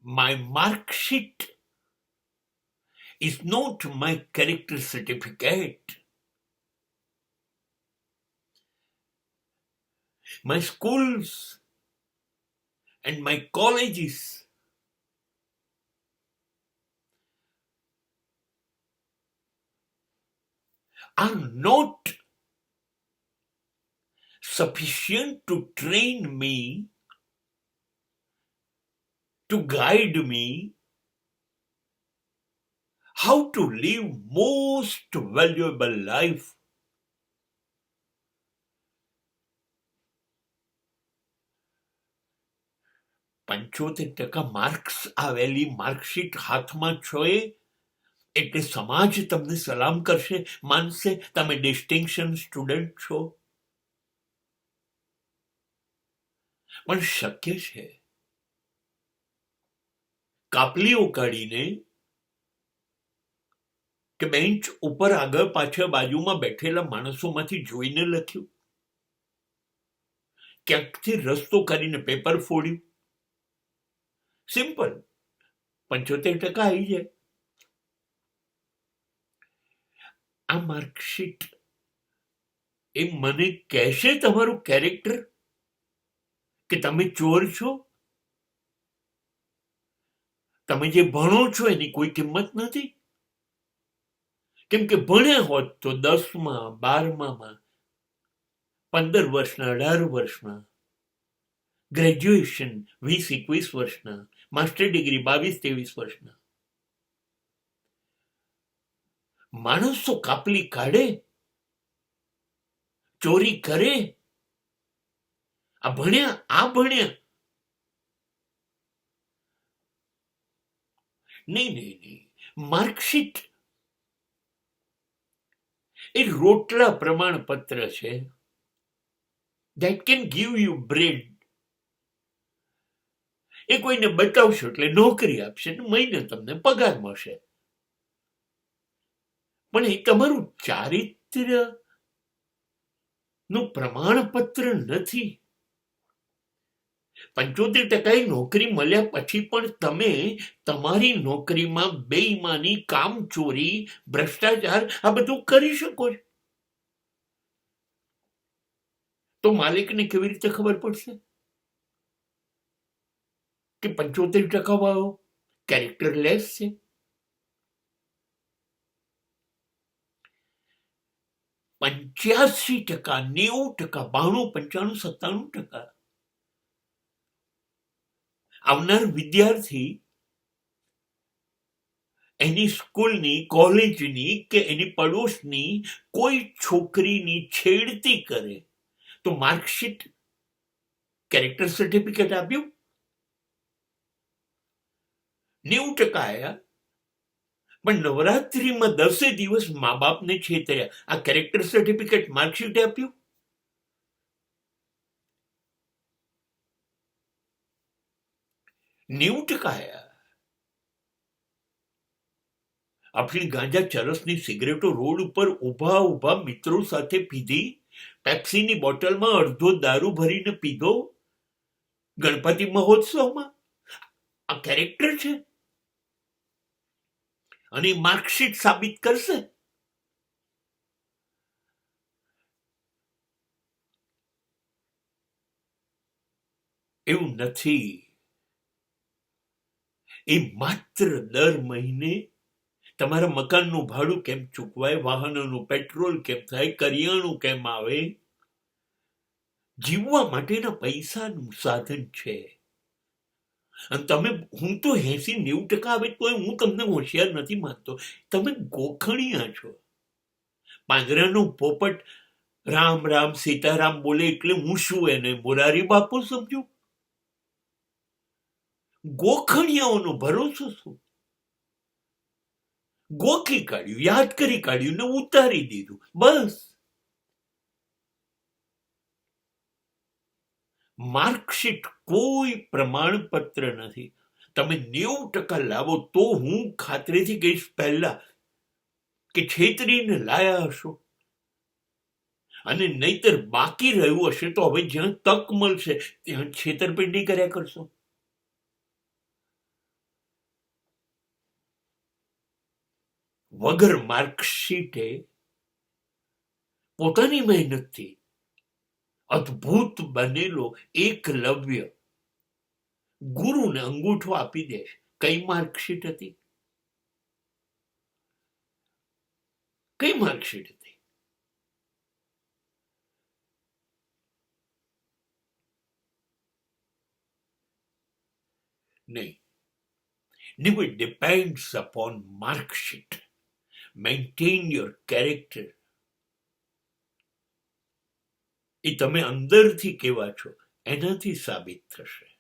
My mark sheet is not my character certificate. My schools and my colleges are not sufficient to train me, to guide me how to live most valuable life. $75 marks આવેલી marksheet હાથમાં છો એટલે સમાજ તમને સલામ કરશે, માનશે તમે distinction student છો. પણ શક્ય છે કાપલીઓ કાઢીને કે બેન્ચ ઉપર આગળ પાછળ બાજુમાં બેઠેલા માણસોમાંથી જોઈને લખ્યું, ક્યાંકથી રસ્તો કરીને પેપર ફોડ્યું, સિમ્પલ 75% આવી જાય. આ માર્કશીટ એ મને કહેશે તમારું કેરેક્ટર, કે તમે ચોર છો? તમે જે ભણો છો એની કોઈ કિંમત નથી. કેમ કે ભણ્યા હોત તો 10માં 12માં 15 વર્ષના 18 વર્ષના, ગ્રેજ્યુએશન 20-21 વર્ષના, માસ્ટર ડિગ્રી 22-23 વર્ષના. માણસો કાપલી કાઢે, ચોરી કરે, આ ભણ્યા. નહીં. માર્કશીટ એ રોટલા પ્રમાણપત્ર છે. That can give you bread. એ કોઈને બતાવશો એટલે નોકરી આપશે, મહિને તમને પગાર મળશે. પણ એ તમારું ચારિત્ર્ય નું પ્રમાણપત્ર નથી. 75% નોકરી મળ્યા પછી પણ તમે તમારી નોકરીમાં બેઈમાની, કામચોરી, ભ્રષ્ટાચાર આ બધું કરી શકો છો. તો માલિકને કેવી રીતે ખબર પડશે કે 75% વાળો કેરેક્ટરલેસ છે? 85%, 90%, 92%, 95%, 97% આવનાર વિદ્યાર્થી એની સ્કૂલની, કોલેજની કે એની પડોશની કોઈ છોકરીની છેડતી કરે તો માર્કશીટ, કેરેક્ટર સર્ટિફિકેટ આપ્યું? 90% આયા, પણ નવરાત્રીમાં 10 દિવસ મા બાપને છેતર્યા, આ કેરેક્ટર સર્ટિફિકેટ, માર્કશીટ આપ્યું? $90 આપણી ગાંજા ચરસની સિગરેટો રોડ ઉપર ઉભા મિત્રો સાથે પીધી, પેપ્સીની બોટલમાં અડધો દારૂ ભરીને પીધો ગણપતિ મહોત્સવમાં. આ કેરેક્ટર છે? અને માર્કશીટ સાબિત કરશે? એવું નથી. એ માત્ર દર મહિને તમારા મકાનનું ભાડું કેમ ચૂકવાય, વાહનોનું પેટ્રોલ કેમ થાય, કરિયાણું કેમ આવે, જીવવા માટેના પૈસાનું સાધન છે. અને તમે, હું તો 80-90% આવે તો હું તમને હોશિયાર નથી માનતો. તમે ગોખણિયા છો. પાંજરાનો પોપટ રામ રામ સીતારામ બોલે એટલે હું શું એને મોરારી બાપુ સમજુ? ગોખણિયાઓનો ભરોસો શું? ગોખી કાઢ્યું, યાદ કરી કાઢ્યું ને ઉતારી દીધું, બસ. માર્કશીટ કોઈ પ્રમાણપત્ર નથી. તમે 90% લાવો તો હું ખાતરીથી કહીશ પહેલા કે છેતરીને લાયા હશો. અને નહીતર બાકી રહ્યું હશે તો હવે જ્યાં તક મળશે ત્યાં છેતરપિંડી કર્યા કરશો. વગર માર્કશીટે પોતાની મહેનતથી અદ્ભુત બનેલો એકલવ્ય ગુરુને અંગૂઠો આપી દે. કઈ માર્કશીટ હતી? કઈ માર્કશીટ હતી? નહીં. Never depends upon mark sheet. Maintain your character. એ તમે અંદરથી કેવા છો એનાથી સાબિત થશે.